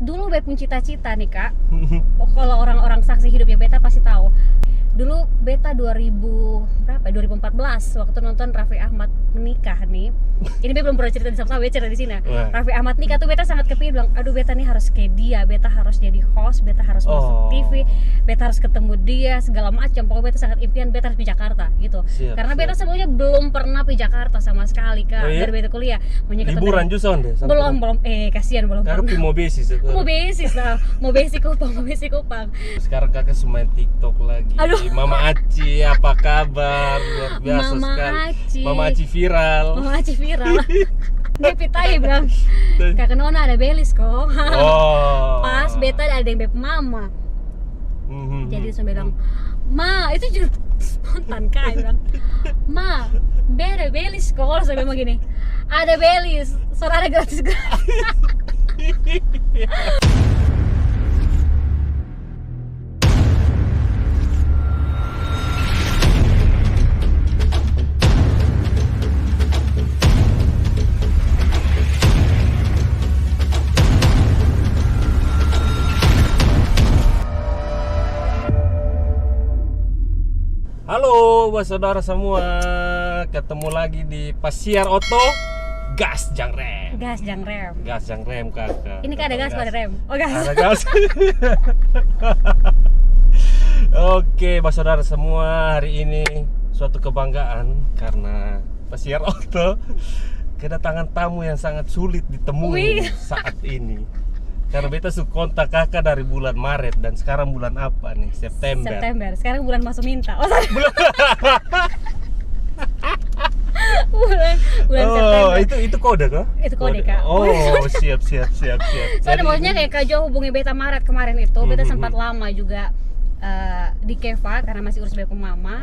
dulu beta punya cita-cita nih kak. Kalau orang-orang saksi hidupnya beta pasti tahu. Dulu beta 2014 waktu nonton Raffi Ahmad menikah nih. Ini beta belum pernah cerita di sama-sama, beta cerita di sini. Raffi Ahmad nikah tuh beta sangat kepingin bilang, aduh beta nih harus kayak dia, beta harus jadi host, beta harus masuk TV, beta harus ketemu dia segala macam. Pokoknya beta sangat impian beta harus di Jakarta gitu. Karena beta sebelumnya belum pernah di Jakarta sama sekali kak. Dari beta kuliah. Liburan juga deh. Belum kasihan belum. Karena mau besis itu. Mau besis lah, mau besi kupang. Sekarang kakak main TikTok lagi. Aduh. Mama Aci, apa kabar? Luar biasa Mama sekali. Aci. Mama Aci viral. Mama Aci viral. Dia pitai bilang, kakak Nona ada belis kok. Pas beta ada yang beb mama. Jadi dia bilang, ma itu juga spontan kak bilang, ma beda belis kok. Saya bilang gini, ada belis, soalnya ada gratis. Halo buat saudara semua, ketemu lagi di Pasiar Oto Gas Jangrem. Gas Jangrem. Gas Jangrem kakak. Ini kan ada gas, ada rem. Oh gas. Ada gas. Oke, buat saudara semua, hari ini suatu kebanggaan karena Pasiar Oto kedatangan tamu yang sangat sulit ditemui saat ini. Karena beta su kontak kakak dari bulan Maret dan sekarang bulan apa nih? September. Sekarang bulan masuk minta. Oh, bulan September. Itu kode kah? Itu kode kak. Oh, siap. Soalnya maksudnya kayak Kak Jo hubungi beta Maret kemarin itu, beta sempat lama juga di Keva karena masih urus beta mama.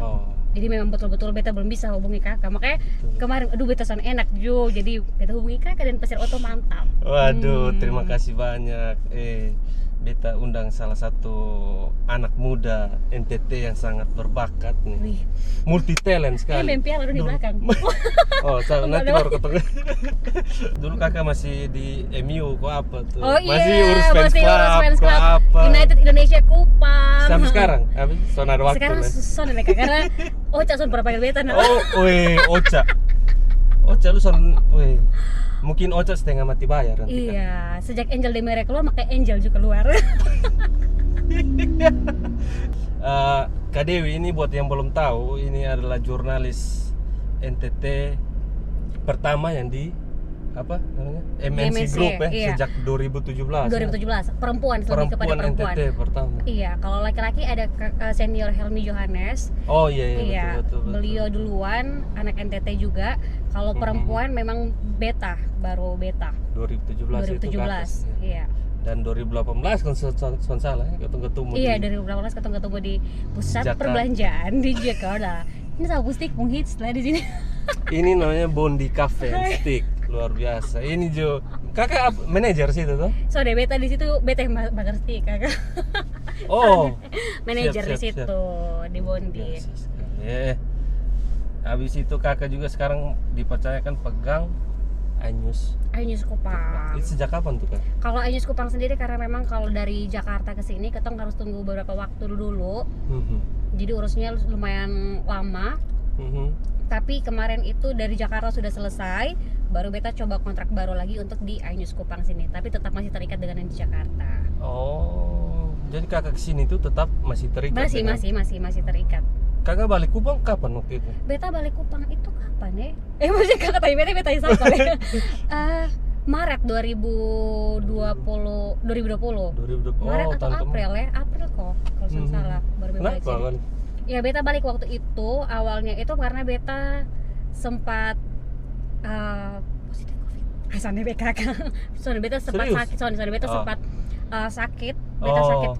Jadi memang betul-betul beta belum bisa hubungi kakak. Makanya kemarin aduh beta sangat enak Jo. Jadi beta hubungi kakak dan Pasiar Oto mantap. Waduh, terima kasih banyak. Beta undang salah satu anak muda NTT yang sangat berbakat nih. Multi talent sekali. Ini mempial di belakang. Nanti baru ketemu. Dulu kakak masih di MU kok apa tuh? Oh iya, masih urus fans club apa? United Indonesia Kupang. Sampai sekarang? Soalnya ada waktu. Sekarang son kak karena Ocha son pernah panggil beta. Ocha lu son, mungkin Ocha setengah mati bayar nanti. Iya, sejak Angel de Mere keluar makanya Angel juga keluar. Kak Dewi ini buat yang belum tahu, ini adalah jurnalis NTT pertama yang di apa namanya? MNC Group iya. Sejak 2017. 2017, perempuan lebih kepada perempuan. NTT pertama. Iya, kalau laki-laki ada senior Helmi Johannes. Oh iya. Betul. Beliau duluan, anak NTT juga. Kalau perempuan memang beta, baru beta. 2017 itu kan. Iya. Dan 2018 kan salah ya, ketemu. Iya, 2018 ketemu di pusat perbelanjaan di Jakarta. Ini sama stick menghits lah di sini. Ini namanya Bondi Cafe and Stick. Luar biasa. Ini Jo, kakak manajer situ tuh? Soalnya beta di situ, beta yang bakar stick kakak. Manajer di situ di Bondi. Habis itu kakak juga sekarang dipercayakan pegang Anyus Kupang. Itu sejak kapan tuh kak? Kalau Anyus Kupang sendiri karena memang kalau dari Jakarta ke sini ketong harus tunggu beberapa waktu dulu. Jadi urusnya lumayan lama. Tapi kemarin itu dari Jakarta sudah selesai, baru beta coba kontrak baru lagi untuk di Anyus Kupang sini. Tapi tetap masih terikat dengan yang di Jakarta. Oh, jadi kakak kesini tuh tetap masih terikat? Masih terikat. Kakak balik Kupang kapan waktu itu? Beta balik Kupang itu kapan ya? Maksudnya kakak tanya beta siapa ya? Maret 2020. Maret atau April ya? April kok, kalau saya salah. Baru balik sini. Ya beta balik waktu itu, awalnya itu karena beta sempat positif COVID. Soalnya beta sempat sakit. Soalnya beta sempat sakit. Beta sakit.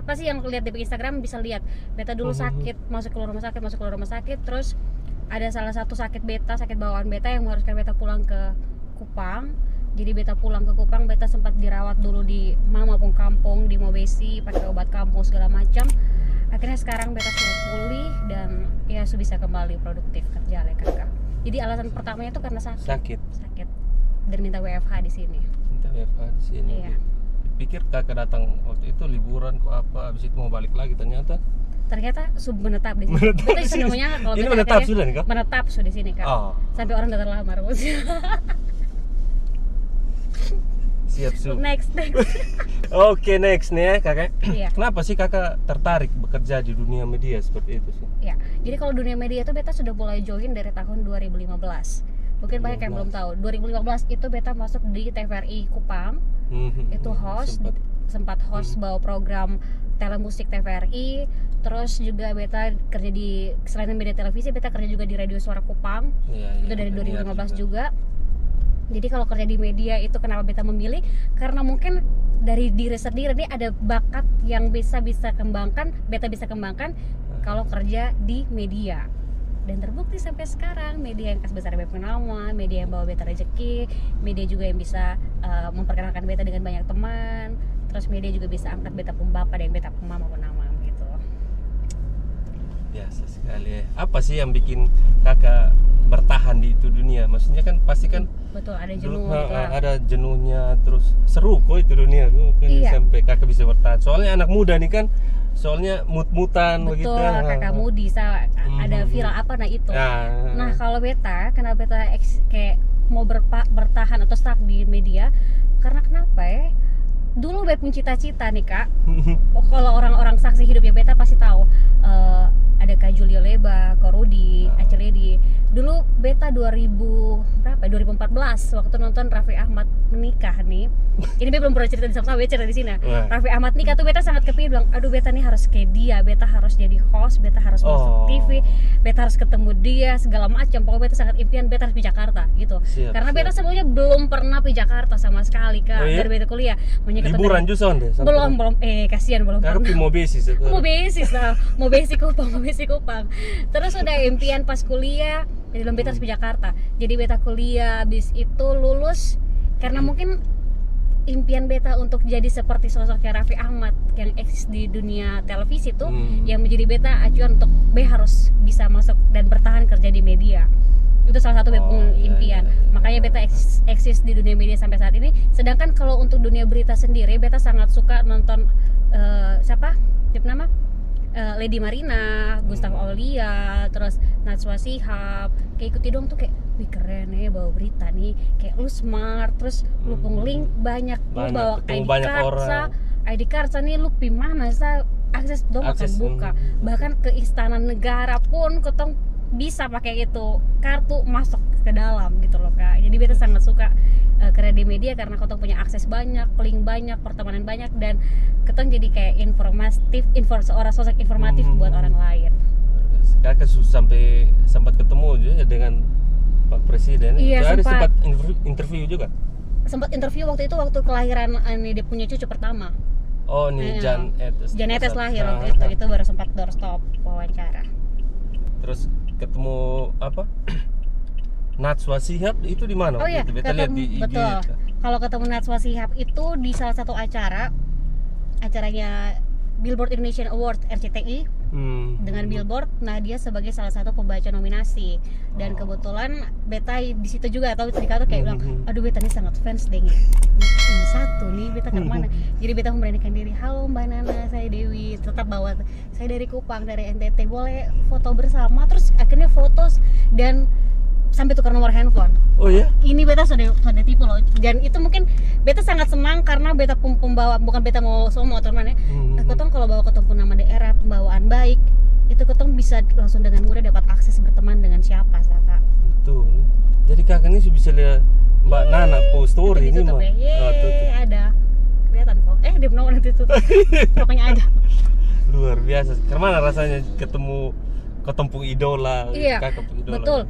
Pasti yang lihat di Instagram bisa lihat. Beta dulu sakit, masuk keluar rumah sakit, terus ada salah satu sakit bawaan beta yang mengharuskan beta pulang ke Kupang. Jadi beta pulang ke Kupang, beta sempat dirawat dulu di Mama Pung Kampung di Mobesi, pakai obat kampung segala macam. Akhirnya sekarang beta sudah pulih dan ya sudah bisa kembali produktif kerja lah kakak. Jadi alasan pertamanya itu karena sakit dan minta WFH di sini. Iya. pikir kakak datang waktu itu liburan kok apa, habis itu mau balik lagi, ternyata menetap di sini. Beta di sini namanya kalau ini beta menetap katanya, sudah nih kak? menetap sudah di sini kak. Oh. Sampai orang udah terlamar. Siap su. Next. Oke, next nih ya kakak. Iya. Kenapa sih kakak tertarik bekerja di dunia media seperti itu sih? Ya, jadi kalau dunia media itu beta sudah mulai join dari tahun 2015. Mungkin banyak yang belum tahu. 2015 itu beta masuk di TVRI Kupang. Itu host, sempat host bawa program telemusik TVRI. Terus juga beta kerja di, selain media televisi, beta kerja juga di Radio Suara Kupang. Itu dari 2015 juga. Jadi kalau kerja di media itu kenapa beta memilih? Karena mungkin dari diri sendiri ini ada bakat yang bisa kembangkan, beta bisa kembangkan kalau kerja di media. Dan terbukti sampai sekarang, media yang kasih besar beta nama, media yang bawa beta rezeki, media juga yang bisa memperkenalkan beta dengan banyak teman. Terus media juga bisa angkat beta pun bapak dan beta pun mama pun nama gitu. Biasa sekali ya. Apa sih yang bikin kakak bertahan di itu dunia? Maksudnya kan pasti kan betul, ada jenuh gitu lah. Ada jenuhnya, terus seru kok itu dunia kan sampai kakak bisa bertahan. Soalnya anak muda nih kan, soalnya mut-mutan begitu. Betul, kakak mudi ada viral apa nah itu. Nah, kalau beta, kenapa beta kayak mau bertahan atau stuck di media? Karena kenapa ya? Dulu beta punya cita-cita nih kak. Kalau orang-orang saksi hidupnya beta pasti tahu. Ada Kak Julio Leba, Kak Rudi, Aceledi. Dulu beta 2014 waktu nonton Raffi Ahmad menikah nih. Ini beta belum pernah cerita di sama beta cerita di sini. Raffi Ahmad nikah tuh beta sangat kepingin, bilang, aduh beta nih harus kayak dia, beta harus jadi host, beta harus masuk TV, beta harus ketemu dia segala macam. Pokoknya beta sangat impian beta harus di Jakarta gitu. Karena beta sebenarnya belum pernah di Jakarta sama sekali kak. Dari beta kuliah. Liburan juga deh. Belum kasihan belum pernah. Mau besis itu. Mau besi Kupang. Terus udah impian pas kuliah, jadi belum beta harus di Jakarta. Jadi beta kuliah, habis itu lulus karena mungkin impian beta untuk jadi seperti sosoknya Raffi Ahmad yang eksis di dunia televisi tuh yang menjadi beta acuan untuk harus bisa masuk dan bertahan kerja di media. Itu salah satu impian. Makanya beta eksis di dunia media sampai saat ini. Sedangkan kalau untuk dunia berita sendiri, beta sangat suka nonton siapa? Nama? Lady Marina, Gustavo Aulia, terus Najwa Shihab. Kayak ikuti dong tuh, kayak wih keren ya bawa berita nih, kayak lu smart, terus lu penglink banyak, lu bawa ID card nih, lu pimana sa akses dong akan buka. Bahkan ke istana negara pun ketong bisa pakai itu kartu masuk ke dalam gitu loh kak. Jadi beta sangat suka kerja di media karena ketong punya akses banyak, link banyak, pertemanan banyak, dan ketong jadi kayak seorang sosok informatif buat orang lain. Kakak sempat ketemu juga dengan Pak Presiden. Iya, sempat interview juga. Sempat interview waktu itu, waktu kelahiran dia punya cucu pertama. Oh nih Jan Etes lahir waktu itu baru sempat doorstop wawancara. Terus ketemu apa? Najwa Shihab itu di mana? Oh iya, kita lihat di IG. Betul. Kalau ketemu Najwa Shihab itu di salah satu acaranya Billboard Indonesian Award RCTI dengan Billboard. Nah dia sebagai salah satu pembaca nominasi dan kebetulan beta di situ juga tahu tadi kata kayak bilang, aduh beta ini sangat fans deh ini satu nih beta kemana. Jadi beta memberanikan diri, halo Mbak Nana, saya Dewi, tetap bawa saya dari Kupang, dari NTT, boleh foto bersama. Terus akhirnya foto dan sampai tukar nomor handphone. Oh ya? Ini beta sudah tipe loh. Dan itu mungkin beta sangat senang karena beta pembawa, bukan beta mau somo atau mana. Ketong kalau bawa ketong nama daerah, pembawaan baik, itu ketong bisa langsung dengan mudah dapat akses berteman dengan siapa, Kak. Betul. Jadi kakak ini bisa lihat Mbak Nana post story ini mah. Ada. Kelihatan kok. Di nomor nanti tuh. Pokoknya ada. Luar biasa. Kemana rasanya ketemu ketempung idola, kakak idola. Betul.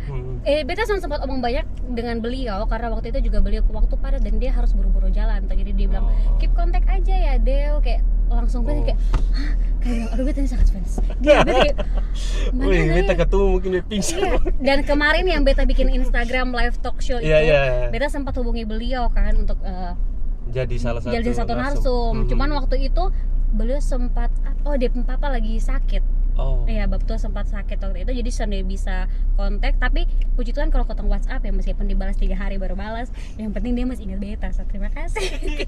Beta sempat omong banyak dengan beliau karena waktu itu juga beliau waktu padat dan dia harus buru-buru jalan. Jadi dia bilang, keep kontak aja ya Del, kayak langsung kayak kayak aduh beta ini sangat fans. Dia beta kayak beta ketemu mungkin dia pingsan. Iya. Dan kemarin yang beta bikin Instagram live talk show itu, beta sempat hubungi beliau kan untuk jadi salah satu narsum. Cuman waktu itu beliau sempat dia papa lagi sakit. Oh. Iya, Baptua sempat sakit waktu itu, jadi sonde bisa kontak. Tapi puji Tuhan kalau ketemu WhatsApp ya meskipun dibalas 3 hari baru balas, yang penting dia masih ingat beta. So, terima kasih.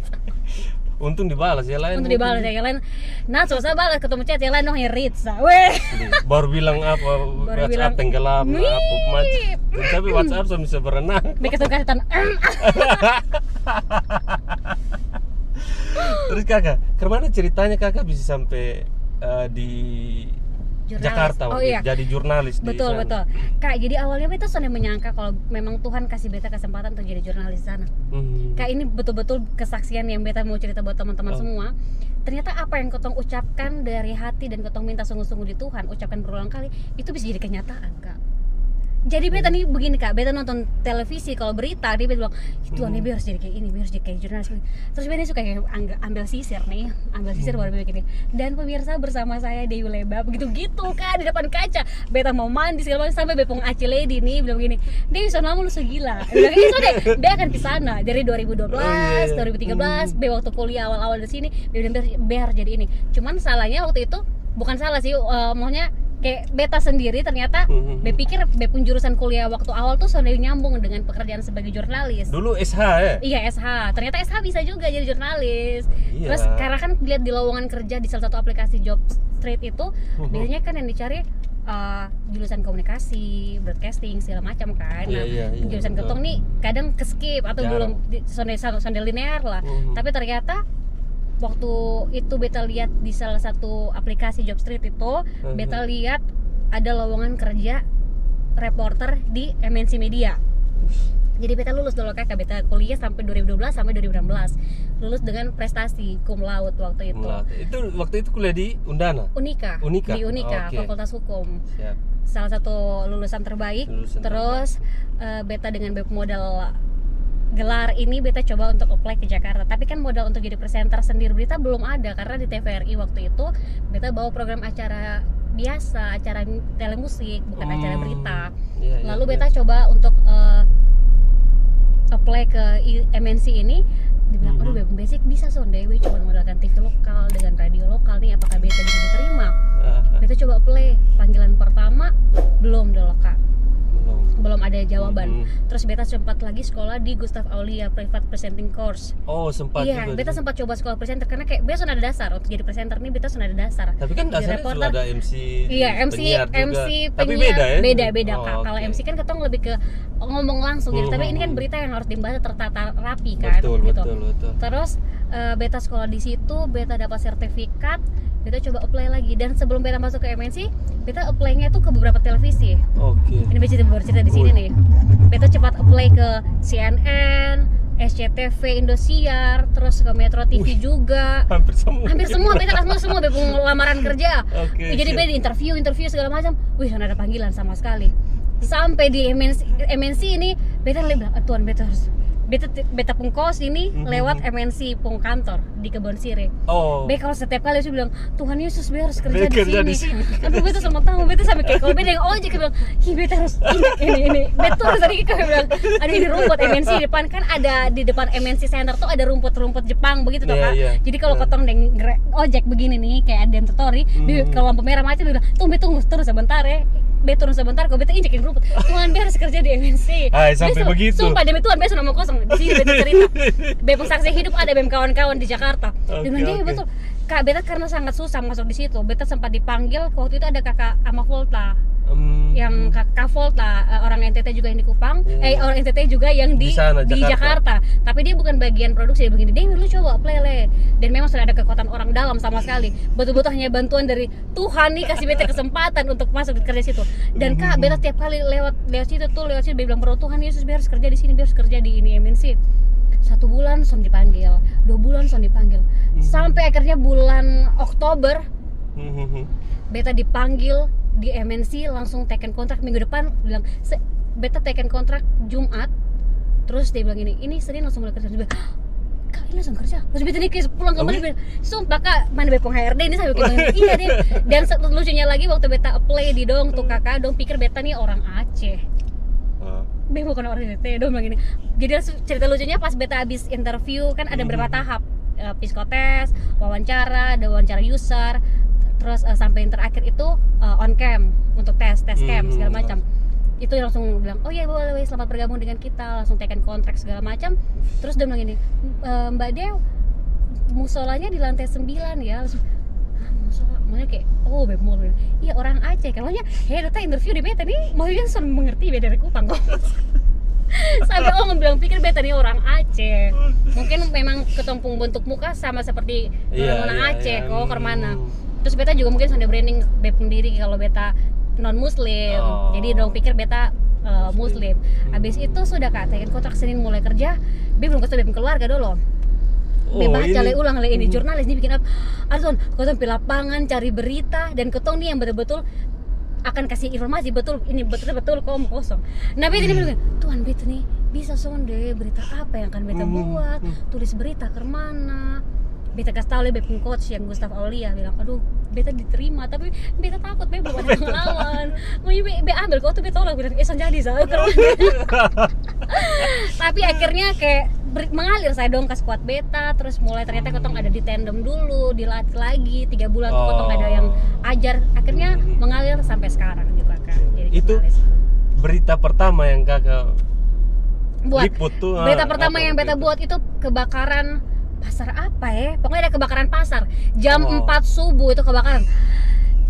Untung dibalas ya lain. Untuk dibalas ya lain. Nah, susah balas ketemu chat yang lain dong Ritsa. Weh. Baru bilang apa? WhatsApp bilang, tenggelam apa macam. Tapi WhatsApp sudah bisa berenang. Mereka suka kasih Terus kakak, kemana ceritanya kakak bisa sampai di jurnalis. Jakarta, jadi jurnalis betul, di sana? Betul. Kak, jadi awalnya beta sudah menyangka kalau memang Tuhan kasih beta kesempatan untuk jadi jurnalis di sana. Kak, ini betul-betul kesaksian yang beta mau cerita buat teman-teman semua. Ternyata apa yang ketong ucapkan dari hati dan ketong minta sungguh-sungguh di Tuhan, ucapkan berulang kali, itu bisa jadi kenyataan, Kak. Jadi beta nih begini Kak, beta nonton televisi kalau berita dia bilang Tuhan ini harus jadi kayak ini, harus jadi kayak jurnalis. Terus beta suka kayak ambil sisir baru begini. Dan pemirsa bersama saya Dewi Leba begitu Kak di depan kaca. Beta mau mandi segala macam sampai bepong Aci Lady nih bilang begini, Dewi soalnya lu segila. Bilang itu deh, dia akan di sana dari 2012, 2013, be waktu kuliah awal-awal di sini, dia biar jadi ini. Cuman salahnya waktu itu bukan salah sih, maunya kayak beta sendiri ternyata pikir pun jurusan kuliah waktu awal tuh sudah nyambung dengan pekerjaan sebagai jurnalis. Dulu SH ya? Iya, SH. Ternyata SH bisa juga jadi jurnalis. Iya. Terus karena kan lihat di lowongan kerja di salah satu aplikasi job street itu biasanya kan yang dicari jurusan komunikasi, broadcasting segala macam kan. Nah, jurusan ketong nih kadang keskip atau belum sonde linear lah. Tapi ternyata waktu itu beta lihat di salah satu aplikasi job street itu, beta lihat ada lowongan kerja reporter di MNC Media. Jadi beta lulus dulu Kak, beta kuliah sampai 2012 sampai 2016. Lulus dengan prestasi cum laude waktu itu. Itu waktu itu kuliah di Undana? Unika. Di Unika, Fakultas Hukum. Siap. Salah satu lulusan terbaik. Terus beta dengan modal gelar ini beta coba untuk apply ke Jakarta, tapi kan modal untuk jadi presenter sendiri berita belum ada karena di TVRI waktu itu beta bawa program acara biasa, acara telemusik bukan acara berita. Lalu beta coba untuk apply ke MNC ini, dibilang aduh basic bisa Dewi coba modalkan TV lokal dengan radio lokal nih, apakah beta bisa diterima? Beta coba apply, panggilan pertama belum dulu Kak, belum ada jawaban. Terus beta sempat lagi sekolah di Gustav Aulia Private Presenting Course. Oh, sempat iya, juga. Beta sempat coba sekolah presenter karena kayak beta sudah ada dasar untuk jadi presenter nih, beta sudah ada dasar. Tapi kan dasarnya sudah ada MC. Iya, MC penyiar. Tapi penyiar. beda ya? Beda Kak. Kalau MC kan ketong lebih ke ngomong langsung gitu. Tapi ini kan berita yang harus dibaca tertata rapi kan. Betul. Terus beta sekolah di situ, beta dapat sertifikat. Beta coba apply lagi, dan sebelum beta masuk ke MNC, beta apply-nya tuh ke beberapa televisi. Ini baru cerita di sini nih. Beta cepat apply ke CNN, SCTV, Indosiar, terus ke Metro TV juga. Hampir semua beta semua beta lamaran kerja. Jadi beta interview segala macam. Wih, sana ada panggilan sama sekali. Sampai di MNC ini beta bilang, Tuhan beta harus beta pun kos ini lewat MNC pun kantor di Kebon Sirih. Kalau setiap kali saya bilang Tuhan Yesus beta harus kerja di sini. Aduh beta sama tahu beta sampai kayak kalau beta yang ojek bilang, beta harus ini. Beta harus tadi kayak bilang, aduh ini rumput MNC di depan kan ada di depan MNC Center tuh ada rumput Jepang begitu toh Kak. Jadi kalau ketong deng ojek begini nih kayak ada tutori, kalau lampu merah mati bilang, tunggu terus sebentar ya. Beta turun sebentar, kok beta injekin rumput. Tuhan beta harus kerja di MNC. Sampai begitu. Sumpah demi Tuhan beta nama kosong. Di sini beta cerita. Beta saksi hidup ada bem kawan-kawan di Jakarta. Dia bilang dia betul. Kak beta karena sangat susah masuk di situ. Beta sempat dipanggil waktu itu ada kakak Ama Volta. Yang kakak Volta orang NTT juga yang di Kupang, orang NTT juga yang di Jakarta. Tapi dia bukan bagian produksi, dia begini, Dewi lu coba apply le. Dan memang sudah ada kekuatan orang dalam sama sekali. Betul-betul hanya bantuan dari Tuhan nih kasih beta kesempatan untuk masuk kerja situ. Dan Kak beta tiap kali lewat situ dia bilang, "Bro, Tuhan Yesus biar harus kerja di sini, biar harus kerja di ini MNC." 1 bulan son dipanggil, 2 bulan son dipanggil. Sampai akhirnya bulan Oktober beta dipanggil di MNC, langsung teken kontrak minggu depan. Bilang beta teken kontrak Jumat, terus dia bilang ini Senin langsung mulai kerja. Dia bilang, Kak ini langsung kerja, terus beta nih pulang kembali. Sumpah Kak, mana bepong HRD ini sampai bilang iya deh. Dan lucunya lagi waktu beta apply di dong tuh kakak dong pikir beta nih orang Aceh. Beta bukan orang NTT dong bilang gini. Jadi cerita lucunya pas beta habis interview kan ada beberapa tahap, psikotes, wawancara, ada wawancara user. terus sampai yang terakhir itu on cam untuk tes cam segala macam. Itu langsung bilang, oh iya boleh, selamat bergabung dengan kita, langsung tekan kontrak segala macam. Terus dia bilang gini, Mbak Dew, musolanya di lantai 9 ya. Langsung, musola, makanya kayak, oh Beb mau, iya orang Aceh. Kalaunya, data interview di beta nih, maksudnya sudah mengerti beda dari Kupang kok. Sampai bilang pikir beta nih orang Aceh. Mungkin memang ketumpung bentuk muka sama seperti orang Aceh kok, Kermana. Terus beta juga mungkin sudah branding Beb sendiri kalau beta non muslim, jadi dong pikir beta muslim. Habis itu sudah Kak, tekan kontrak Senin mulai kerja, Beb belum kasih Beb keluarga dulu. Beb baca ulang ini jurnalis nih bikin apa? Arson, kotong pilih lapangan cari berita dan kotong nih yang betul-betul akan kasih informasi betul ini betul-betul kosong. Nah beta ini bilang, Tuhan beta nih bisa sonde berita apa yang akan beta buat, tulis berita ke mana. Beta kasih tahu Beb coach yang Gustaf Aulia bilang, aduh beta diterima tapi beta takut Beb belum ada pengalaman. Mau Beb ambil kau tuh beta tolak bilang jadi saya. Tapi akhirnya kayak mengalir saya dong ke squad beta, terus mulai ternyata kotong ada di tandem dulu, dilatih lagi 3 bulan tuh kotong ada yang ajar, akhirnya mengalir sampai sekarang juga Kak. Itu berita pertama yang Kakak buat liput tuh. Berita pertama yang beta buat itu kebakaran pasar apa ya? Pokoknya ada kebakaran pasar. Jam 4 subuh itu kebakaran.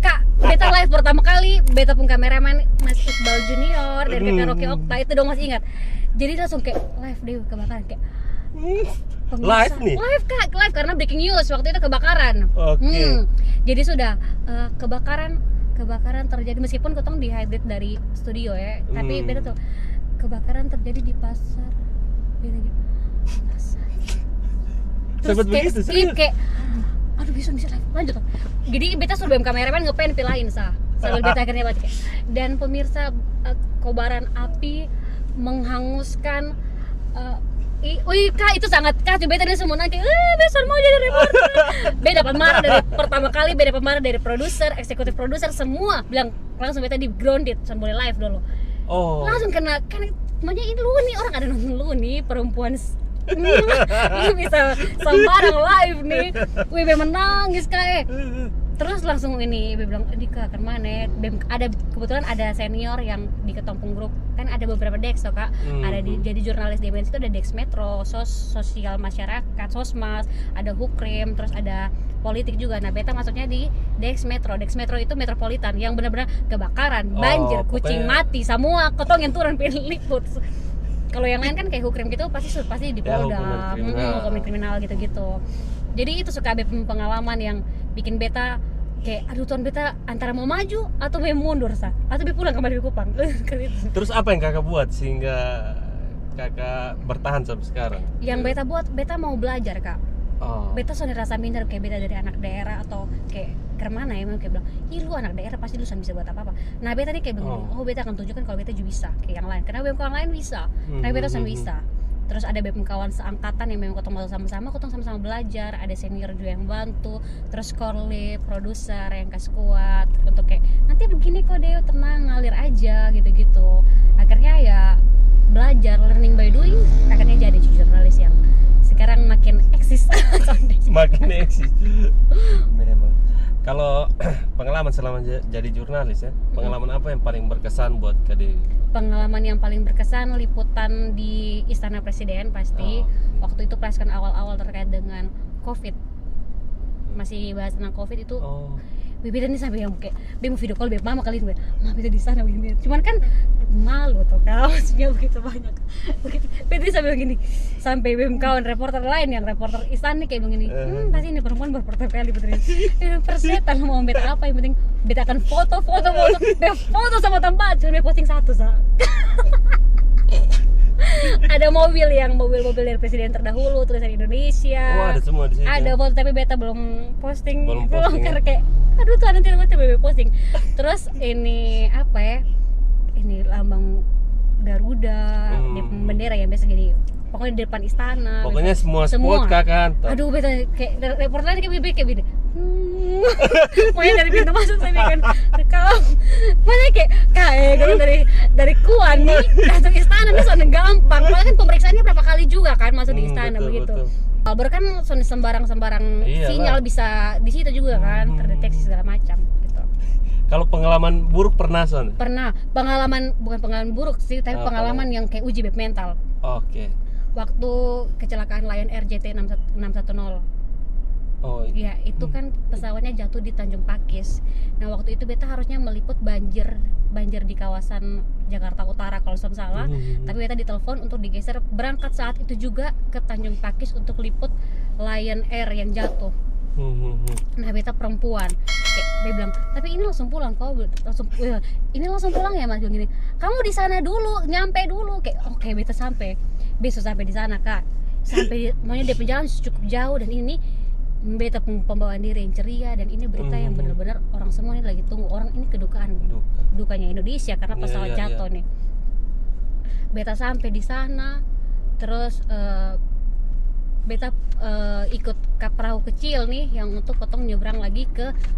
Kak, beta live pertama kali, beta pun kameramen Mas Iqbal Junior dari PP Rocky Okta, itu dong masih ingat. Jadi langsung kayak live deh kebakaran kayak live nih? Live Kak, live karena breaking news waktu itu kebakaran. Jadi sudah kebakaran terjadi meskipun ketong dehydrate dari studio ya, tapi beda tuh kebakaran terjadi di pasar. Beda gitu. Terus kayak skip kayak aduh bisa live lanjut. Jadi beta suruh BM kameramen ngepen pilain sambil beta akhirnya baca kayak. Dan pemirsa kobaran api menghanguskan Kak itu sangat kacau. Beta dia semua nanti besok mau jadi reporter. Beta dapat marah dari pertama kali, beta dapat marah dari produser, eksekutif produser semua bilang langsung beta di grounded, soalnya boleh live dulu. Langsung kena makanya ini lu nih orang ada nonton lu nih perempuan ini bisa sembarang live nih. Beb menangis kayak. Terus langsung ini Beb bilang, "Dika, kan mana?" Ada kebetulan ada senior yang di Ketompong Group. Kan ada beberapa desk Kak. Ada jadi jurnalis di MNC itu ada desk Metro, sosial masyarakat, Sosmas, ada Hukrim, terus ada politik juga. Nah, beta masuknya di desk Metro. Desk Metro itu metropolitan yang benar-benar kebakaran, banjir, kucing mati, semua kotong yang turun pilih liput. Kalau yang lain kan kayak Hukrim gitu pasti di Polda, hukum kriminal gitu-gitu. Jadi itu suka pengalaman yang bikin beta kayak aduh Tuhan beta antara mau maju atau mau mundur atau mau pulang kembali ke Kupang. Terus apa yang Kakak buat sehingga Kakak bertahan sampai sekarang? Yang beta buat, beta mau belajar Kak. Beta soalnya rasa minder kayak beta dari anak daerah atau kayak kemana ya, kayak bilang, ih lu anak daerah pasti lu bisa buat apa-apa. Nah beta nih kayak bilang, beta akan tunjukkan kalau beta juga bisa kayak yang lain. Karena BM kawan lain bisa, tapi beta sama bisa. Terus ada BM kawan seangkatan yang memang ketemu sama-sama belajar. Ada senior juga yang bantu. Terus korlip, produser yang kasih kuat untuk kayak nanti begini kok Deo, tenang ngalir aja gitu-gitu. Akhirnya ya belajar, learning by doing. Akhirnya jadi jurnalis yang sekarang makin eksis. Makin eksis. Memang. Kalau pengalaman selama jadi jurnalis ya, pengalaman apa yang paling berkesan buat Kak Dewi? Pengalaman yang paling berkesan liputan di Istana Presiden pasti. Waktu itu press kan awal-awal terkait dengan COVID. Masih bahas tentang COVID itu. Bebe nih sampai yang kayak Bebe mau video call Bebe mama kali ini, mama itu di sana begini. Cuman kan malu tuh kalau maksudnya begitu banyak. Begitu Bebe sampai begini. Sampai Bebe kawan reporter lain yang reporter istana kayak begini. Pasti ini perempuan berreporter kali betul. Persetan mau beta apa yang penting beta akan foto sama tempat. Cuma posting satu ada mobil dari presiden terdahulu tulisan Indonesia. Ada semua di sini. Ada foto tapi beta belum posting. Karena kayak aduh tuh nanti beta posting. Terus ini apa ya? Ini lambang Garuda, bendera yang biasa jadi pokoknya di depan istana. Pokoknya semua spot kan. Aduh beta kayak reporternya kayak gini. Pokoknya dari pintu masuk saya kan rekam. Makanya kayak kalau dari Kuan nih langsung istana nih soalnya gampang. Padahal kan pemeriksaannya berapa kali juga kan masuk di istana begitu. baru kan sembarang Iyalah. sinyal bisa di situ juga kan terdeteksi segala macam gitu. Kalau pengalaman buruk pernah Son? Pernah bukan pengalaman buruk sih, tapi pengalaman yang kayak uji mental. Oke. Waktu kecelakaan Lion Air JT 610. Oh Ya, itu kan pesawatnya jatuh di Tanjung Pakis. Nah, waktu itu beta harusnya meliput banjir di kawasan Jakarta Utara kalau saya salah. Tapi beta ditelepon untuk digeser berangkat saat itu juga ke Tanjung Pakis untuk liput Lion Air yang jatuh. Nah, beta perempuan. Kayak dia bilang, "Tapi ini langsung pulang kau." Ini langsung pulang ya, Mas, bilang gini. "Kamu di sana dulu, nyampe dulu." Kayak, "Oke, beta sampai. Besok sampai di sana, Kak." Sampai maunya dia perjalanan cukup jauh dan ini beta pembawaan diri yang ceria dan ini berita yang benar-benar orang semua ini lagi tunggu. Orang ini dukanya Indonesia karena pesawat jatuh nih. Beta sampai di sana terus beta ikut perahu kecil nih yang untuk potong nyebrang lagi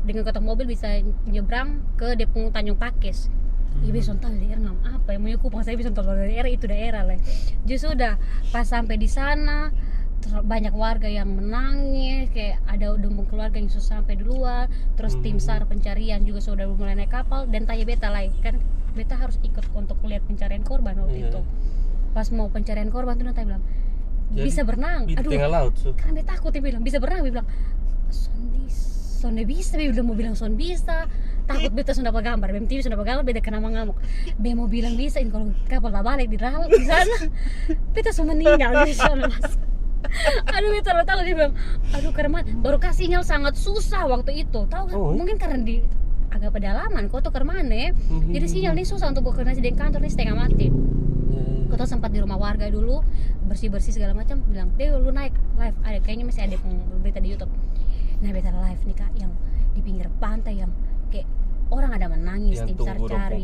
dengan potong mobil bisa nyebrang ke Depung Tanjung Pakis. Ibu bisa tahu daerah ngam apa yang mau kupang saya bisa tahu daerah itu daerah lah. Justru udah pas sampai di sana banyak warga yang menangis, kayak ada dempung keluarga yang susah sampai duluan, terus tim SAR pencarian juga sudah mulai naik kapal dan tanya beta lah kan beta harus ikut untuk lihat pencarian korban waktu itu. Pas mau pencarian korban tuh nanti bilang bisa berenang, di tengah laut kan beta takut dia bilang bisa berenang, dia bilang son bisa, dia udah mau bilang son bisa, takut beta sudah dapat gambar, BEM TV sudah dapat gambar, beta kena ngamuk, be mau bilang bisa, ini kalau kapal balik di sana, beta semua meninggal di sana mas. Aduh beta tahu dia bilang, aduh karena baru kasih sinyal sangat susah waktu itu, tahu kan? Mungkin karena di agak pedalaman, kau tuh kermane, jadi sinyal ini susah untuk berkoordinasi dengan kantor ini setengah mati. Kau tuh sempat di rumah warga dulu bersih segala macam, bilang, "Deh lu naik live, ada kayaknya masih ada berita di YouTube." Nah beta live nih Kak, yang di pinggir pantai yang kayak orang ada menangis, tim SAR cari,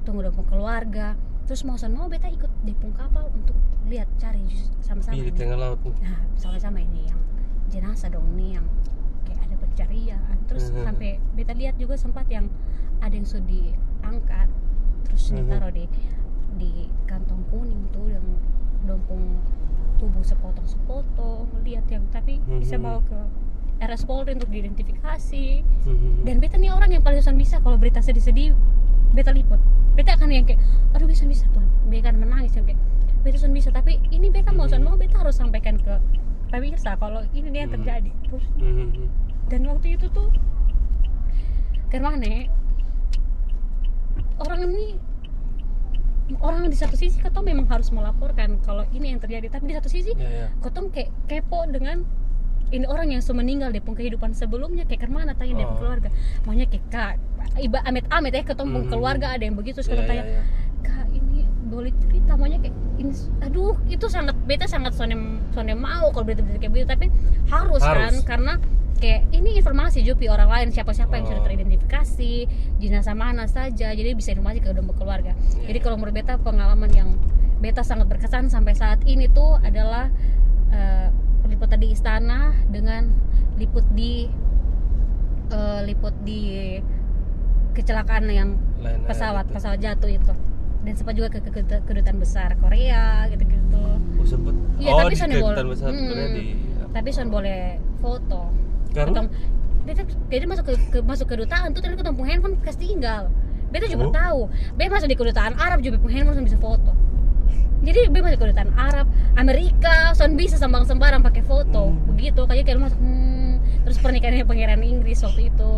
tunggu dompung keluarga. Terus mau beta ikut Depung kapal untuk lihat cari sama-sama di tengah laut. Nah sama-sama ini yang jenazah dong nih yang kayak ada pencarian. Terus sampai beta lihat juga sempat yang ada yang sudah diangkat terus ditaruh di kantong kuning tuh yang dompung tubuh sepotong lihat yang tapi bisa bawa ke RS Polri untuk diidentifikasi. Dan beta nih orang yang paling bisa kalau berita sedih-sedih beta liput. Beta akan yang kayak aduh bisa tuh beta kan menangis yang kayak beta bisa, tapi ini beta mau beta harus sampaikan ke pemirsa kalau ini dia yang terjadi. Terus dan waktu itu tuh karena orang di satu sisi ketong memang harus melaporkan kalau ini yang terjadi, tapi di satu sisi ketong kayak kepo dengan ini orang yang sudah meninggal Depung kehidupan sebelumnya kayak kemana tanya Depung keluarga, maunya kayak Kak amit-amit ketong keluarga ada yang begitu, terus ketong tanya Kak ini boleh cerita, maunya kayak ini, aduh itu sangat beta sangat sonem mau kalau berita-berita kayak begitu, tapi harus kan karena kayak ini informasi Jupi orang lain siapa yang sudah teridentifikasi jenazah mana saja, jadi bisa informasi ke dompet keluarga. Jadi kalau menurut beta pengalaman yang beta sangat berkesan sampai saat ini tuh adalah liputan di istana dengan liput di kecelakaan yang pesawat jatuh itu, dan sempat juga ke kedutaan besar Korea gitu-gitu. Sempet. Iya, tapi son boleh. Tapi son boleh foto. Karena dia masuk ke kedutaan tuh tadi ketemu handphone bekas tinggal. Beta juga tahu. Beta masuk di kedutaan Arab juga handphone bisa foto. Jadi beta masuk ke kedutaan Arab, Amerika, son bisa sembarang pakai foto. Begitu kayak masuk terus pernikahannya pangeran Inggris waktu itu.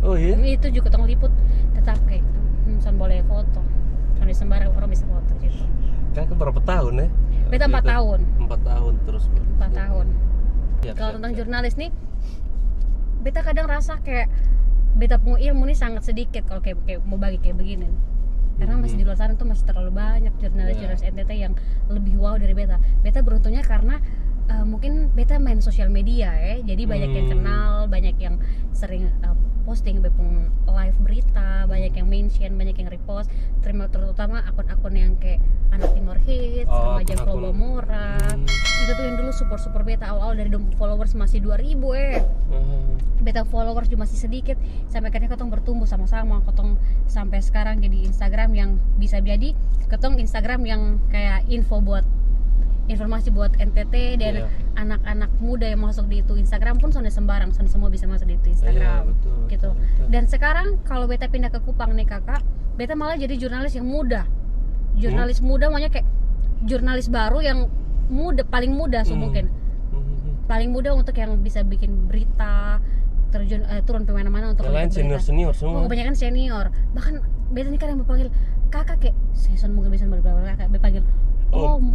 Oh iya. Itu juga tong liput tetap kayak son boleh foto. Son di sembarang orang bisa foto gitu. Kakak berapa tahun ya? Beta 4 tahun. 4 tahun terus. 4 tahun. Kalau tentang jurnalis nih, beta kadang rasa kayak beta punya ilmu nih sangat sedikit kalau kayak mau bagi kayak begini. Karena masih di luar sana tuh masih terlalu banyak jurnalis NTT yang lebih wow dari beta. Beta beruntungnya karena mungkin beta main sosial media ya, jadi banyak yang kenal, banyak yang sering posting bepung live berita, banyak yang mention, banyak yang repost, terutama akun-akun yang kayak Anak Timur Hits, Remaja Flow Bomora. Itu tuh yang dulu support beta awal dari followers masih 2000 beta followers juga masih sedikit, sampai akhirnya ketong bertumbuh sama-sama, ketong sampai sekarang jadi Instagram yang bisa jadi ketong Instagram yang kayak info buat informasi buat NTT dan anak-anak muda yang masuk di itu Instagram pun soalnya sembarang, soalnya semua bisa masuk di itu Instagram, gitu. Dan sekarang kalau beta pindah ke Kupang nih kakak, beta malah jadi jurnalis yang muda, jurnalis muda, makanya kayak jurnalis baru yang muda, paling muda mungkin, paling muda untuk yang bisa bikin berita, turun kemana-mana untuk lain senior semua. Kebanyakan senior, bahkan beta nih kan yang berpanggil kakak, kayak season mungkin bisa berapa kakak, beta panggil om.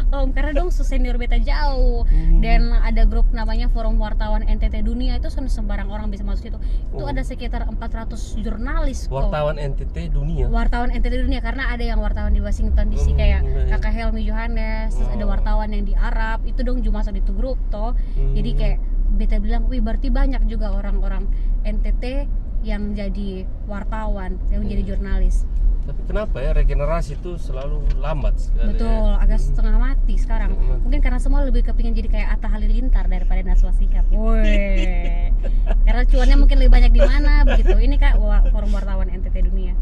Om, karena dong senior beta jauh. Dan ada grup namanya Forum Wartawan NTT Dunia, itu sembarang orang bisa masuk situ. Itu ada sekitar 400 jurnalis wartawan NTT Dunia. Wartawan NTT Dunia, karena ada yang wartawan di Washington DC kayak kakak Helmi Johannes, terus ada wartawan yang di Arab, itu dong juga masuk di itu grup toh. Jadi kayak beta bilang, wih berarti banyak juga orang-orang NTT yang jadi wartawan, yang jadi jurnalis. Tapi kenapa ya regenerasi itu selalu lambat sekali? Betul, agak setengah mati sekarang. Mungkin karena semua lebih kepingin jadi kayak Atta Halilintar daripada Najwa Shihab. Woi. Karena cuannya mungkin lebih banyak di mana begitu. Ini Kak, Forum Wartawan NTT Dunia.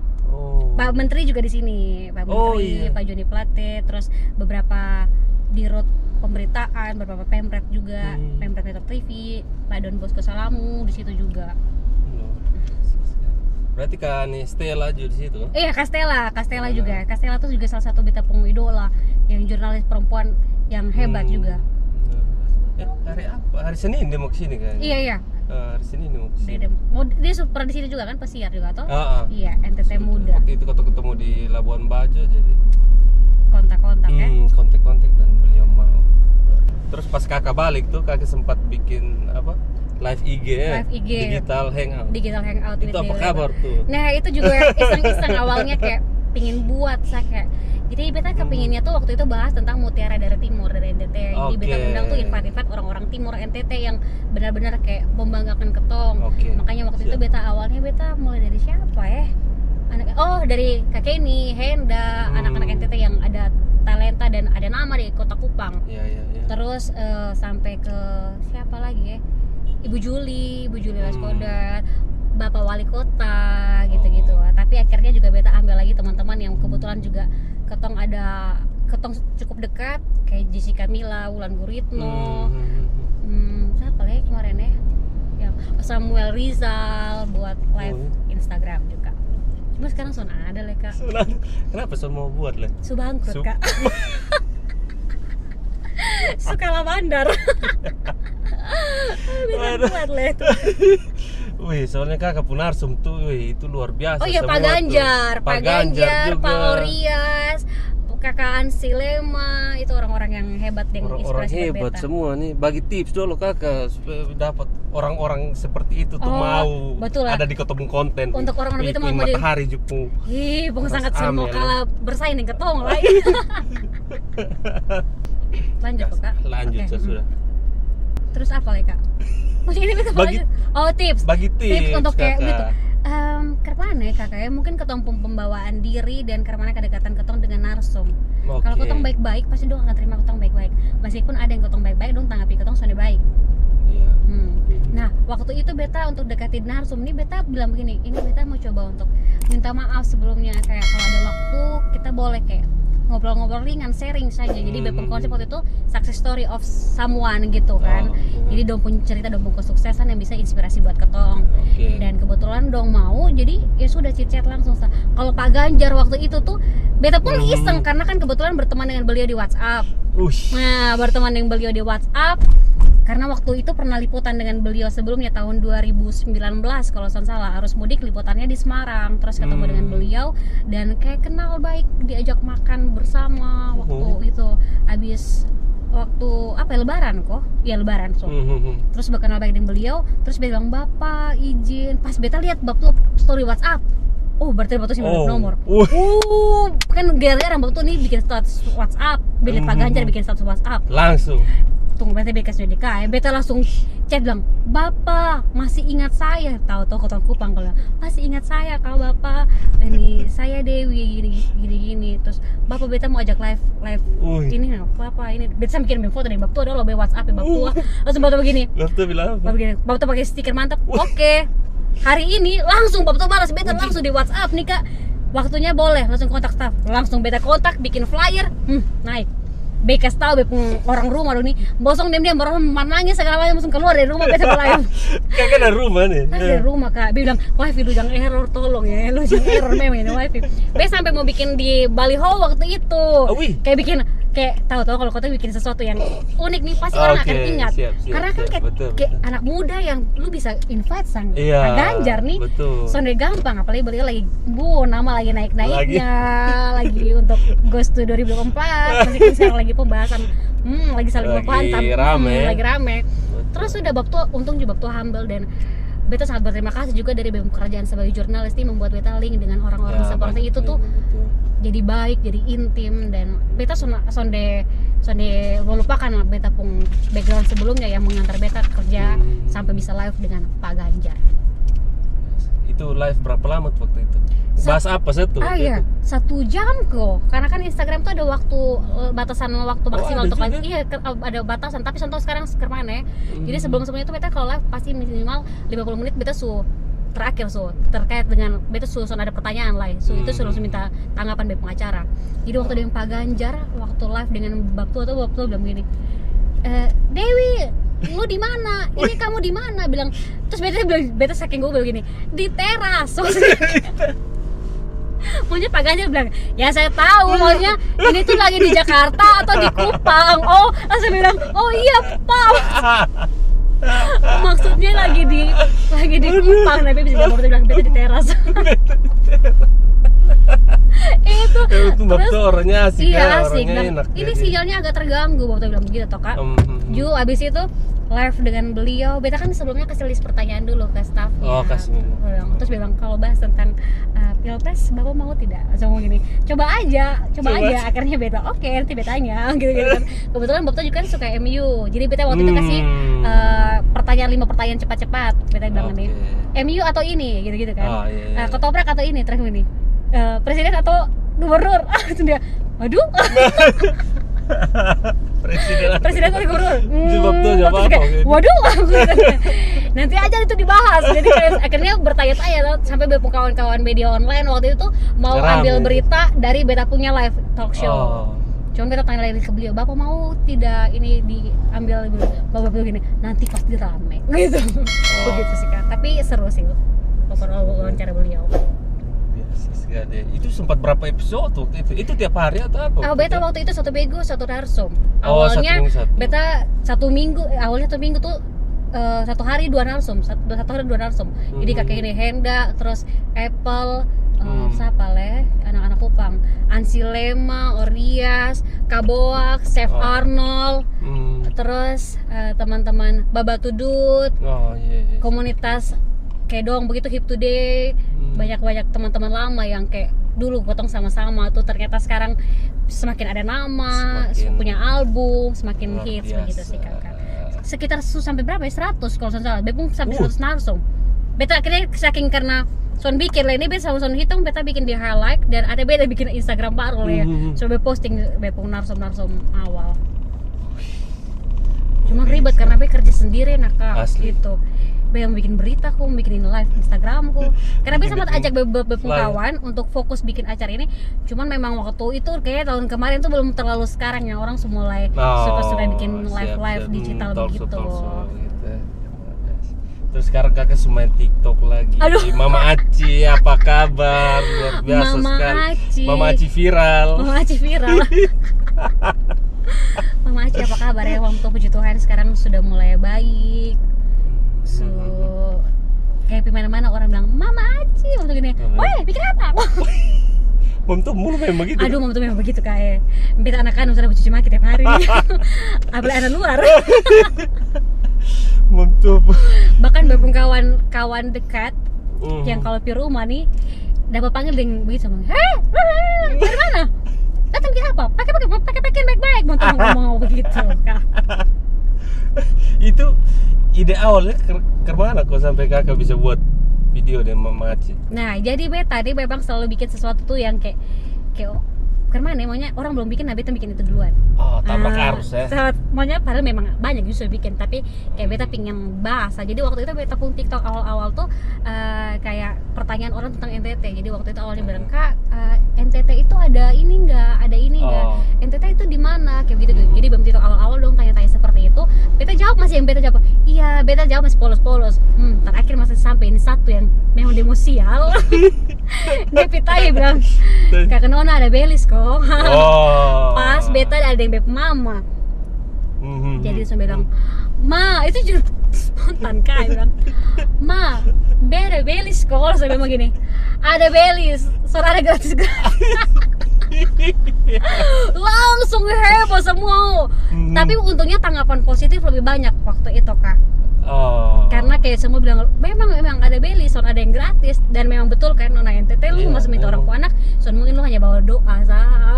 Pak Menteri juga di sini, Pak Menteri, Pak Joni Plate, terus beberapa dirut pemberitaan, beberapa pemret juga, pemret Metro TV, Pak Don Bosco Salamu di situ juga. Berarti Kak Stella juga di situ? Iya, Kastela juga. Kastela tuh juga salah satu beta pengidola, yang jurnalis perempuan yang hebat juga. Hari apa? Hari Senin dia mau kesini kan? Iya. Hari Senin dia mau kesini. Dia pernah di sini juga kan, pesiar juga toh? Iya, NTT Sudah. Muda. Waktu itu ketemu di Labuan Bajo, jadi kontak-kontak ya? Kontak-kontak dan beliau mau. Terus pas kakak balik tuh, kakak sempat bikin apa? Live IG, digital hangout. Itu apa kabar tuh? Nah itu juga iseng-iseng awalnya kayak pingin buat saya kayak. Jadi beta kepinginnya tuh waktu itu bahas tentang Mutiara dari Timur, dari NTT. Jadi beta undang tuh invite orang-orang Timur NTT yang benar-benar kayak membanggakan ketong. Makanya waktu itu awalnya beta mulai dari siapa ya? Dari Kak Kenny, Henda, anak-anak NTT yang ada talenta dan ada nama di Kota Kupang. Terus sampai ke siapa lagi ya? Ibu Juli Laskodat, Bapak Wali Kota, gitu-gitu. Tapi akhirnya juga beta ambil lagi teman-teman yang kebetulan juga ketong cukup dekat, kayak Jessica Mila, Wulan Guritno, siapa lagi kemarin ya? Samuel Rizal buat live Instagram juga. Cuma sekarang son ada lah Kak. Kenapa son mau buat lah? Bangkrut Kak. Suka bandar. Buat lah itu. Wih, soalnya Kakak Punarsum tuh, itu luar biasa. Oh iya, Pak Ganjar, Pak Orias, Kakak Ansi Lema, itu orang-orang yang hebat dengan inspirasi orang hebat beta. Semua nih, bagi tips dulu Kakak supaya dapat orang-orang seperti itu tuh mau ada di ketemu konten. Untuk orang-orang itu mau matahari jupu. Bung sangat semua kalah bersaing dengan ketong lah. Lanjut Kak. Lanjut sudah. Terus apa lagi Kak? Ini kita tips. Bagi tips untuk kayak gitu. Kermana ya Kakak ya? Mungkin ketong pembawaan diri dan kermana kedekatan ketong dengan narsum. Kalau ketong baik-baik pasti dong akan terima ketong baik-baik. Meskipun ada yang ketong baik-baik dong tanggapi ketong soalnya baik. Nah, waktu itu beta untuk deketin narsum nih beta bilang begini, ini beta mau coba untuk minta maaf sebelumnya, kayak kalau ada waktu kita boleh kayak ngobrol-ngobrol ringan, sharing saja. Jadi konsep waktu itu success story of someone gitu kan. Jadi dong punya cerita, dong punya kesuksesan yang bisa inspirasi buat ketong. Dan kebetulan dong mau, jadi ya sudah chit-chat langsung. Kalau Pak Ganjar waktu itu tuh beta pun iseng karena kan kebetulan berteman dengan beliau di WhatsApp. Nah, berteman dengan beliau di WhatsApp karena waktu itu pernah liputan dengan beliau sebelumnya tahun 2019 kalau saya salah, arus mudik liputannya di Semarang, terus ketemu dengan beliau dan kayak kenal baik, diajak makan bersama waktu itu habis waktu lebaran lebaran terus berkenal baik dengan beliau, terus beta bilang Bapak izin, pas beta lihat Bapak tuh story WhatsApp, berarti Bapak tuh nomor kan gara-gara Bapak tuh nih bikin status WhatsApp, bikin Pak Ganjar bikin status WhatsApp langsung tunggu beta bekas DKI, beta langsung chat bilang Bapak masih ingat saya, tahu Kota Kupang kalau masih ingat saya kalau Bapak ini saya Dewi gini terus Bapak beta mau ajak live ini apa ini beta bikin foto nih Bapak tuh ada loh WhatsApp ya Bapak langsung Bapak begini Bapak tuh pakai stiker mantap. Hari ini langsung Bapak tuh balas beta langsung di WhatsApp nih Kak, waktunya boleh langsung kontak staff, langsung beta kontak bikin flyer naik bekas tahu orang rumah dong nih bosong diam-diam orang nangis segala macam langsung keluar dari rumah beta live. Kakak ada rumah nih. Dari rumah Kak, dia bilang wifi lu jangan error tolong ya, lu jangan error memang ini wifi. Be sampai mau bikin di baliho waktu itu, kayak bikin kayak tahu kalau kota bikin sesuatu yang unik nih pasti orang akan ingat. Siap, karena kan kayak, betul. Anak muda yang lu bisa invite sang Iya, Ganjar nih, sonde gampang apalagi beliau lagi nama lagi naik-naiknya lagi untuk Ghost to 2024 masih sekarang lagi pembahasan lagi saling berpantang lagi rame. Terus udah untung juga waktu humble dan beta sangat berterima kasih juga dari pekerjaan sebagai jurnalis ini membuat beta link dengan orang-orang seperti itu tuh jadi baik, jadi intim dan beta sonde melupakan beta pun background sebelumnya yang mengantar beta kerja sampai bisa live dengan Pak Ganjar. Itu live berapa lama tuh waktu itu? Bahas apa satu? Iya, 1 jam kok. Karena kan Instagram tuh ada batasan waktu maksimal untuk live. Iya, ada batasan. Tapi contoh sekarang kemana? Jadi sebelum-sebelumnya itu beta kalau live pasti minimal 50 menit beta terakhir terkait dengan beta ada pertanyaan lah. Itu langsung minta tanggapan dari pengacara. Jadi waktu dengan Pak Ganjar waktu live dengan waktu bilang begini. Dewi, lu di mana? Ini kamu di mana? Bilang. Terus beta saking gue bilang gini, di teras. Maunya Pak Ganjar bilang, ya saya tahu maunya ini tuh lagi di Jakarta atau di Kupang. Oh, saya bilang, oh iya Pak. Maksudnya lagi di Kupang, tapi bisa bilang beta di teras. Itu terus orangnya asik iya, asik. Orangnya enak. Ini sinyalnya agak terganggu waktu bilang begitu toh Kak. Abis itu live dengan beliau, beta kan sebelumnya kasih list pertanyaan dulu ke staffnya. Kasih. Terus bilang kalau bahas tentang pilpres bapak mau tidak? Sama gini, coba aja. Akhirnya beta oke, nanti betanya gitu kan. Kebetulan bapak juga kan suka MU, jadi beta waktu itu kasih 5 pertanyaan cepat-cepat. Beta bilang nih, MU atau ini, gitu kan. Ketoprak atau ini, terakhir ini, presiden atau gubernur? Itu dia, waduh. Presiden atau gubernur? Waduh, nanti aja itu dibahas. Jadi akhirnya bertanya-tanya sampai kawan-kawan media online waktu itu mau ambil berita dari beta punya live talk show. Cuman beta tanya lagi ke beliau, bapak mau tidak ini diambil? Bapak bilang gini, nanti pasti rame gitu. Begitu sih Kak. Tapi seru sih wawancara beliau. Itu sempat berapa episode tuh? Itu tiap hari atau apa? Beta waktu itu 1 minggu 1 narsum. Awalnya beta 1 minggu, awalnya 1 minggu tuh 1 hari 2 narsum, 1 hari 2 narsum. Jadi kakek ini Henda, terus Apple, siapa leh? Anak-anak Kupang, Ansilema, Orias, Kaboak, Chef Arnold, terus teman-teman Babatudut, komunitas Kedong begitu Hip Today. Banyak teman-teman lama yang kayak dulu gotong sama-sama tuh ternyata sekarang semakin ada nama, punya album, semakin hits begitu sih Kakak. Sekitar sampai berapa ya? 100 kalau salah. Bepung sampai 100 narsum. Beta akhirnya saking karena son bikin lah ini beta sama son hitung beta bikin di highlight dan ada beta bikin Instagram baru lah ya. Coba posting bepung narsum awal. Cuma ribet karena beta kerja sendiri Kak gitu. Yang bikin berita aku, bikin live Instagramku. Karena bisa sempat ajak beberapa kawan untuk fokus bikin acara ini. Cuman memang waktu itu kayak tahun kemarin tuh belum terlalu sekarang ya orang mulai suka bikin live digital begitu. Terus sekarang kakak main TikTok lagi. Aduh. Mama Aci apa kabar? Luar biasa sekali. Mama Aci viral. Mama Aci apa kabar ya? Waktu puji Tuhan sekarang sudah mulai baik. Kayak di mana-mana orang bilang Mama Aci waktu gini, woi bikin apa? Mom tuh mulu memang begitu. Aduh, Mom tuh memang begitu kayak minta anak-anak sudah bercuci maki tiap hari. Apalagi anak luar. Mom tuh. Bahkan kawan dekat yang kalau di rumah nih dapat panggil dengan begitu sama. Dari mana? Datang bikin apa? Pakai baik-baik. Mom tuh ngomong begitu, Kak. Itu ide awalnya kemana kok sampai kakak bisa buat video dengan Mama Aci? Nah, jadi beta dia memang selalu bikin sesuatu tuh yang kayak karena maunya orang belum bikin, nah beta bikin itu duluan. Oh, tabrak arus ya. Maunya padahal memang banyak justru bikin, tapi kayak beta pingin bahas. Jadi waktu itu beta pun TikTok awal-awal tuh kayak pertanyaan orang tentang NTT. Jadi waktu itu awalnya bilang, "Kak, NTT itu ada ini enggak? Ada ini enggak? NTT itu di mana?" Kayak gitu. Jadi bem TikTok awal-awal dong tanya-tanya seperti itu. Beta jawab masih yang beta jawab. Iya, beta jawab masih polos-polos. Terakhir masih sampai ini satu yang memang demosial. Dia pitanya bilang, "Kakak Nona ada belis kok." Pas beta ada yang beb mama. Jadi saya bilang, "Ma, itu juga spontan Kak," bilang, "Ma, beda belis kok." Saya bilang gini, "Ada belis, soalnya ada gratis." Langsung heboh semua. Tapi untungnya tanggapan positif lebih banyak waktu itu Kak. Karena kayak semua bilang memang ada beli, soal ada yang gratis, dan memang betul kan Nona NTT lu masih minta orang tua anak, soal mungkin lu hanya bawa doa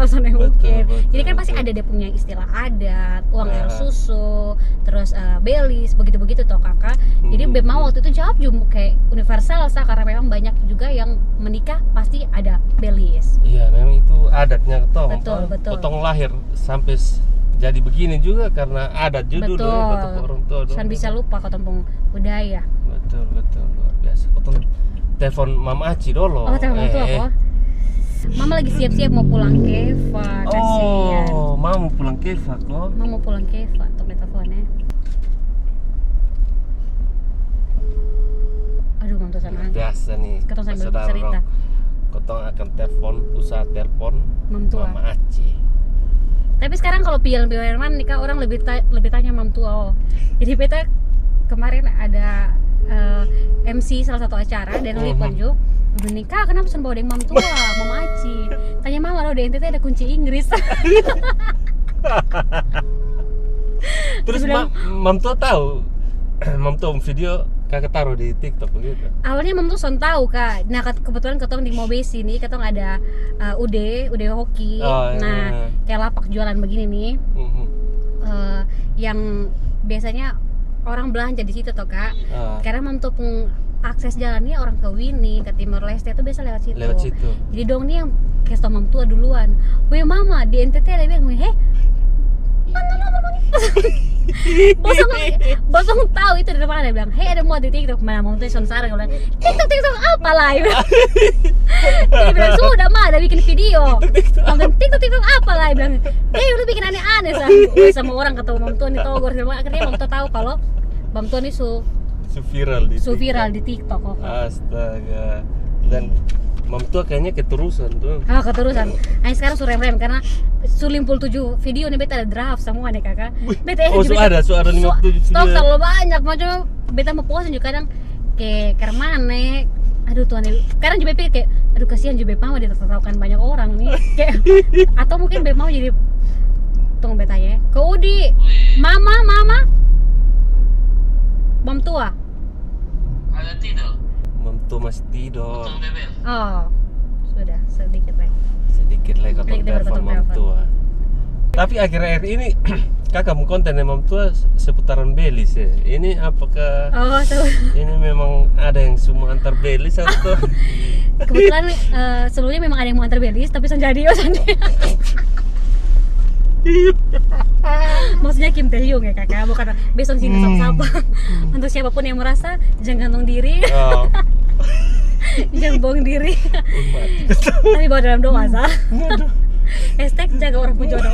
soal yang mungkin. Jadi kan pasti ada dia punya istilah adat, uang air susu, terus belis, begitu toh kakak. Jadi mau waktu itu jawab juga kayak universal karena memang banyak juga yang menikah pasti ada belis. Iya, memang itu adatnya toh. Betul. Potong lahir sampai jadi begini juga karena adat judul orang tua. Kan bisa lupa ketemu budaya. Betul luar biasa. Potong telepon Mama Aci dulu. Oh, telepon Mama kok. Mama lagi siap-siap mau pulang ke Eva. Kasihan. Oh, Mama mau pulang ke Eva kok. Mama mau pulang ke Eva, untuk teleponnya. Aduh, mantu sana. Biasa nih. Ketong sambil cerita. Ketong akan usaha telepon Mama Aci. Tapi sekarang kalau pial-pial nikah orang lebih tanya mam tua. Jadi beta kemarin ada MC salah satu acara dan Lipon juga udah nikah, kenapa sen bawa mam tua, Mama Aci. Tanya mama lo, di NTT ada kunci Inggris. Terus mam tua tahu, mam tua video kakak taruh di TikTok begitu. Awalnya mam tuh son tahu Kak. Nah kebetulan ketong di Mobesi nih, ketong ada UD hoki. Nah kayak lapak jualan begini nih, yang biasanya orang belanja di situ toh Kak. Karena mam tuh pun akses jalannya orang ke Winnie, ke Timor Leste itu biasa lewat situ. Jadi dong nih yang kasih mam tua duluan. Weh mama di NTT ada bilang, mana lo ngomong bosong tahu itu dari mana. Dia bilang, ada mau di TikTok, mana mau tuh Sonsara. Dia bilang, TikTok apa lah? Dia bilang, sudah mah ada bikin video. Ngomong TikTok apa lah? Dia bilang, udah bikin aneh-aneh sama orang ketemu mam tuh nih togor. Akhirnya mam tuh tahu kalau mam tuh nih su viral di TikTok kok. Astaga. Dan mam tua kayaknya keterusan tuh. Keterusan. Nah sekarang rem karena sulimpul 7 video nih beta ada draft semua nih kakak. Beta ada 57 video. Stok terlalu banyak, macam beta mau posting juga kadang kayak mana. Aduh Tuhan, sekarang juga pikir kayak aduh kasihan juga mau ditertawakan banyak orang nih. Kayak atau mungkin mau jadi tunggu beta ya. Ke Udi. Mama. Mam tua. Ada tidur. Mam tua masih tidur. Oh, sudah sedikit lagi ketemu telepon mam tua. Tapi akhir-akhir ini kakak mau konten mam tua seputaran belis ya. Ini apakah ini memang ada yang semua antar belis atau? Kebetulan sebelumnya memang ada yang mau antar belis, tapi jadi maksudnya Kim Taehyung ya kakak, bukan besok sini siapa. Untuk siapapun yang merasa jangan gantung diri. Jangan bohong diri. Tapi bawa dalam doa sah. Hashtag jaga orang pun jodoh.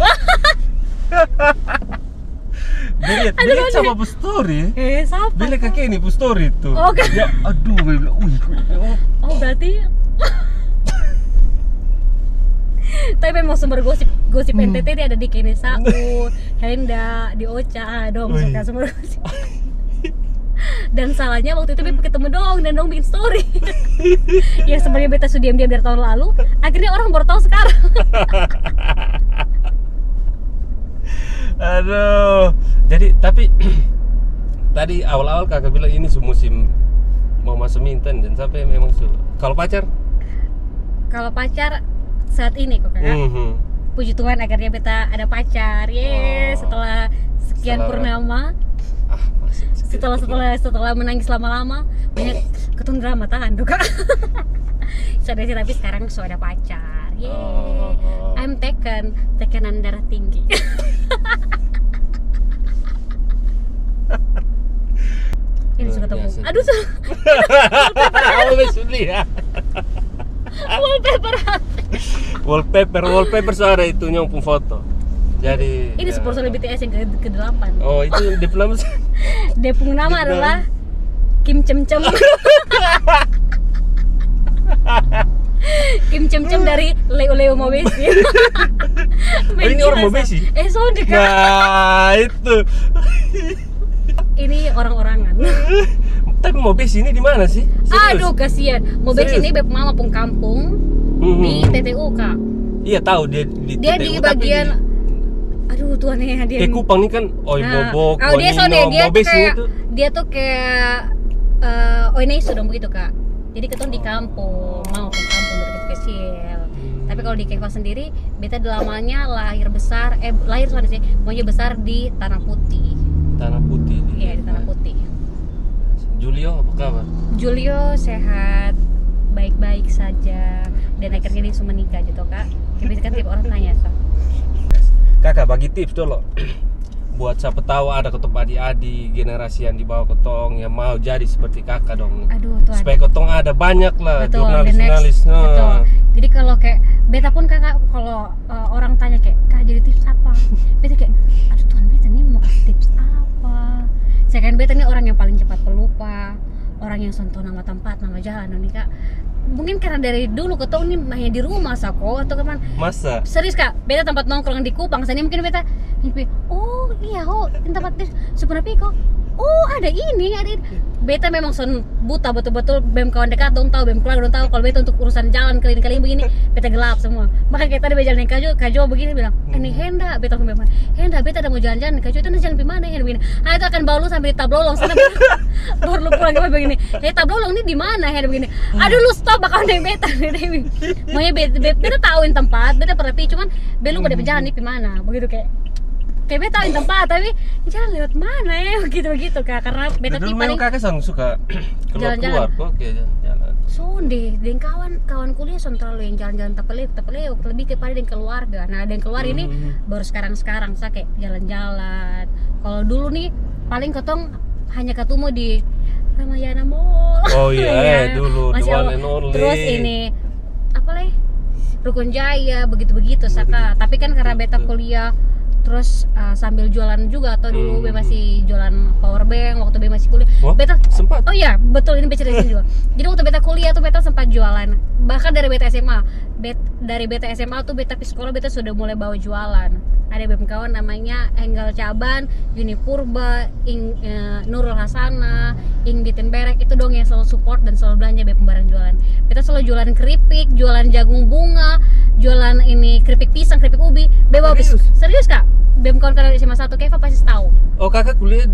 Beli sama bu story. Siapa? Beli kakek ini bu story tuh. Ya aduh, berarti tapi memang sumber gosip NTT dia ada di Kenesau, Henda, di Ocha dong, suka sumber gosip. Dan salahnya waktu itu beta ketemu dan dong bikin story. Ya sebenarnya beta sudah diam-diam dari tahun lalu, akhirnya orang baru tahu sekarang. Aduh. Jadi tapi tadi awal-awal kakak bilang ini musim mau masuk Minten dan sampai memang kalau pacar saat ini kok kakak. Puji Tuhan akhirnya beta ada pacar. Setelah sekian purnama. Setelah menangis lama-lama, banyak ketun drama tahan tuh kak. Sudah sih, tapi sekarang sudah ada pacar Yeay. Oh. I'm taken, tekanan darah tinggi. Ini suka ketemu. Biasa. Aduh, wallpaper soalnya itu nyopong foto. Jadi ini ya. personil BTS yang ke-8. Oh, itu diploma. Depung nama adalah Kim Cem Cem. Kim Cem Cem dari Leo Mobesi. Ini orang Mobesi? Sonde Kak. Nah, itu. Ini orang-orangan. Tapi Mobesi ini di mana sih? Serius? Aduh, kasihan. Mobesi Serius? ini beb mama pung kampung di TTU, Kak. Iya, tahu dia di Dia TTU, di tapi bagian aduh tuan ya dia. Kupang ini kan Oi Bobok, oh, dia sonde, dia tuh Mobesi kayak itu. dia tuh kayak Oinesu dong begitu, Kak. Jadi ketemu di kampung, mau pung kampung dari kecil. Tapi kalau di Keva sendiri, beta lamanya lahir sonde sih, maunya besar di Tanah Putih. Tanah Putih. Iya, di Tanah Putih. Julio apa kabar? Julio sehat, baik-baik saja, dan akhirnya dia sudah menikah gitu, Kak. Kayak kan tiap orang tanya so. Kakak bagi tips dulu. Buat siapa tahu ada ketemu adik-adik generasi yang di bawah ketong yang mau jadi seperti kakak dong. Aduh, tuan. Supaya ketong ada banyak lah Betul, jurnalis. Betul. Jadi kalau kayak beta pun kakak kalau orang tanya kayak kak jadi tips apa? Beta kayak aduh tuan beta nih mau kasih tips apa? Saya kan beta nih orang yang paling cepat pelupa, orang yang sentuh nama tempat, nama jalan nih, Kak. Mungkin karena dari dulu ketong nih hanya di rumah sako atau kemana? Masa? Serius, Kak, beta tempat nongkrong di Kupang. Sana mungkin beta oh iya, tempat sebenarnya kok. Oh, ada ini. Beta memang son buta betul-betul, bem kawan dekat dong tahu, bem keluarga dong tahu. Kalau beta untuk urusan jalan keliling-keliling begini, beta gelap semua. Maka kayak tadi beta jalan dengan Kajo begini bilang, ini Henda, beta ke Henda, beta ada mau jalan-jalan, Kajo itu jalan di mana Henda begini. Ah, itu akan bawa lu sampai di Tablolong sana. Baru lu pulang ke begini. Tablolong ini di mana Henda begini. Aduh lu stop bakal naik beta. Maunya beta tahuin tempat, beta pernah cuman belum pada jalan nih di mana. Begitu kayak beta tahuin tempat tapi jalan lewat mana ya begitu Kak, karena beta dulu tipe memang kakak suka keluar kok kayak jalan-jalan. Sonde, dan kawan kuliah son terlalu yang jalan-jalan tapeleo lebih kepada dengan keluarga. Nah, dan keluar ini baru sekarang saya kayak jalan-jalan. Kalau dulu nih paling ketong hanya ketemu di Ramayana Mall. Oh iya, dulu the Masih one and only. Terus ini apa leh? Rukun Jaya begitu Saka. Tapi kan karena beta kuliah terus sambil jualan juga atau dulu be masih jualan power bank waktu be masih kuliah. Wah, Beta sempat. Oh iya, betul ini cerita juga. Jadi waktu beta kuliah tuh beta sempat jualan. Bahkan dari beta SMA. Dari beta SMA tuh beta di sekolah beta sudah mulai bawa jualan. Ada beberapa kawan namanya Enggal Caban, Yuni Purba, Nurul Hasana, Ing Ditenberek, itu dong yang selalu support dan selalu belanja be barang jualan. Beta selalu jualan keripik, jualan jagung bunga, jualan ini keripik pisang, keripik ubi. Serius Kak? BEM kawan-kawan SMA 1 Keva pasti tahu. Oh, kakak kuliah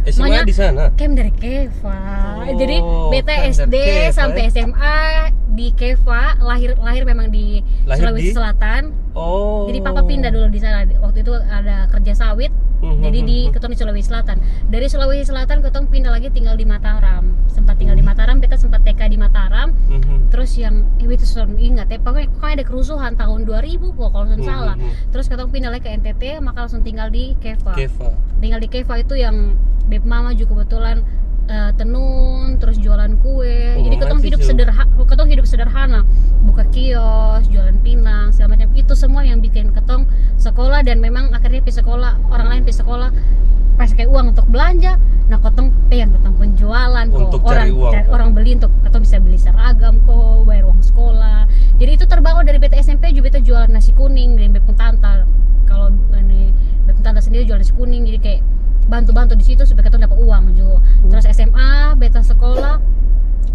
SMA di sana. Kem dari Keva. Jadi beta kan SD Keva, sampai SMA di Keva, lahir memang di Sulawesi Selatan. Oh. Jadi papa pindah dulu di sana. Waktu itu ada kerja sawit. Jadi di ketong di Sulawesi Selatan. Dari Sulawesi Selatan ketong pindah lagi tinggal di Mataram. Sempat tinggal di Mataram, beta sempat TK di Mataram. Terus yang itu ingat ya, pokoknya ada kerusuhan tahun 2000 kalau salah. Terus ketong pindah lagi ke NTT, maka langsung tinggal di Keva. Tinggal di Keva itu yang beb mama juga kebetulan tenun, terus jualan kue. Jadi ketong hidup sederhana, buka kios, jualan pinang, segala macam. Itu semua yang bikin ketong sekolah, dan memang akhirnya pergi sekolah, orang lain pergi sekolah pakai uang untuk belanja. Nah, ketong pengen ketong penjualan kok, orang beli untuk ketong bisa beli seragam kok, bayar uang sekolah. Jadi itu terbangun dari beta SMP juga beta jualan nasi kuning dan bepung tanta. Kalau ini bepung tanta sendiri jualan nasi kuning, jadi kayak bantu-bantu di situ supaya kita dapat uang juga. Terus SMA, beta sekolah,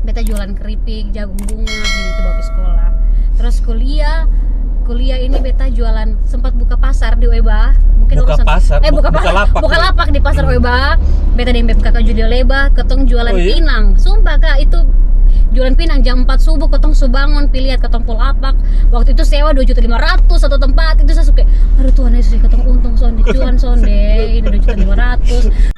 beta jualan keripik, jagung bunga, gitu bawa ke sekolah. Terus kuliah ini beta jualan, sempat buka pasar di Weba. Mungkin buka lapak di pasar Weba. Beta di kakak Judio Leba, ketong jualan pinang. Sumpah Kak, itu jualan pinang jam 4 subuh, ketong subangun, pilihat ketong pul lapak. Waktu itu sewa 2.500.000 satu tempat. Itu saya suka, aduh Tuhan Yesus, ketong untung sonde, cuan sonde, ini 2.500.000.